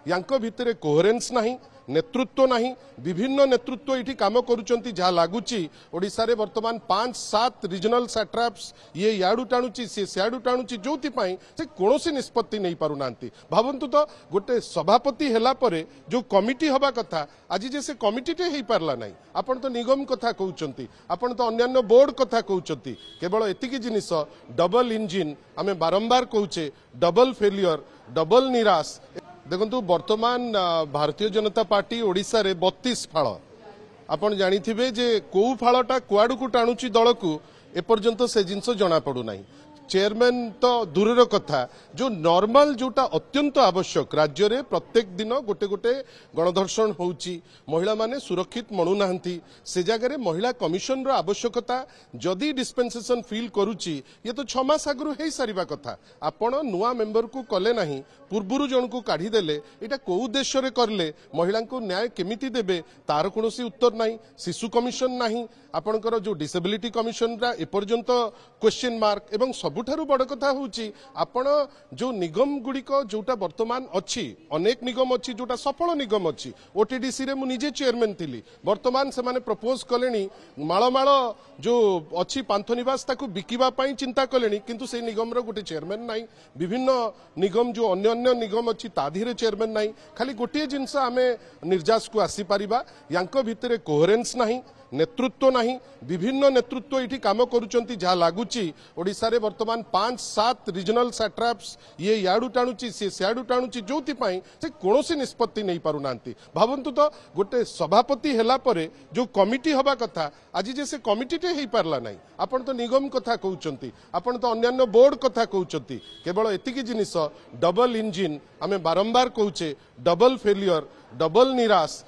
यांको भितरे कोहेरेन्स नाही, नेतृत्व नहीं, विभिन्न नेतृत्व ये काम करुँच जहाँ लगुच ओडिशा रे वर्तमान 5-7 रिजनल सैट्राप्स ये याडू टाणुची सी सियाडू टाणुची जो से कौन निष्पत्ति नहीं पारु नांती। भावंतु तो गोटे सभापति हैला परे जो कमिटी हवा कथा आज जे से कमिटी टे ही पारला नहीं। आपण तो निगम कथा कहउचंती, आपण तो अन्यान्य बोर्ड कथा कहउचंती, केवल एतिकी जिनिस डबल इंजिन आमे बारंबार कहूचे, डबल फेलियर, डबल निराश। देखंतु वर्तमान भारतीय जनता पार्टी ओडिशा रे 32 फाळ आपण जानिथिबे जे को फाळटा कुआडू को टाणुची दल को एपर्यंत से जिनस जना पड़ू नाही। चेयरमैन तो दूर कथा जो नॉर्मल जोटा अत्यंत आवश्यक राज्य रे प्रत्येक दिन गोटे गोटे गणधर्षण होउची, महिला माने सुरक्षित मणु नाहंती, से जगह रे महिला कमिशन रो आवश्यकता जदी डिस्पेंसेशन फील करूची ये तो 6 मास आगु हे सारिबा कथा। आपण नुआ मेंबर को कले नाही, पूर्वरु जन को काढी देले, एटा को उद्देश्य रे करले, महिला को न्याय केमिति देबे तार कोनोसी उत्तर नाही। शिशु कमिशन नाही, आपणकर जो डिसेबिलिटी कमिशन रा एपर्यंत क्वेश्चन मार्क। एवं सबुठारु बड़ कथा होउची आपण जो निगम गुड़िक जोटा वर्तमान अच्छी अनेक निगम अच्छी जोटा सफल निगम अच्छी ओटीडीसी रे मु निजे चेयरमैन थिली, वर्तमान से माने प्रपोज कलेनी माळ जो अच्छी पांथनिवास ताकू बिकिबा पई चिंता कलेनी, किंतु से निगम रो गोटे चेयरमैन नाही। विभिन्न निगम जो अन्य अन्य निगम अच्छी ता धीरे चेयरमैन नाही। खाली गोटे जिनस आमे निर्जास को आसी परिबा, यांको भितरे कोहेरेन्स नाही, नेतृत्व नहीं, विभिन्न नेतृत्व ये काम करुँच जहाँ लगुच ओडिशा रे वर्तमान 5-7 रिजनल सैट्राप्स ये याडू टाणुची सी सियाडू टाणुची जो से कौन निष्पत्ति नहीं पारु नांती। भावंतु तो गोटे सभापति हैला परे जो कमिटी हवा कथा आज जे से कमिटी टे ही पारला नहीं। आपण तो निगम कथा कहउचंती, आपण तो अन्यान्य बोर्ड कथा कहउचंती, केवल एतिकी जिनिस डबल इंजिन आमे बारंबार कहूचे, डबल फेलियर, डबल निराश।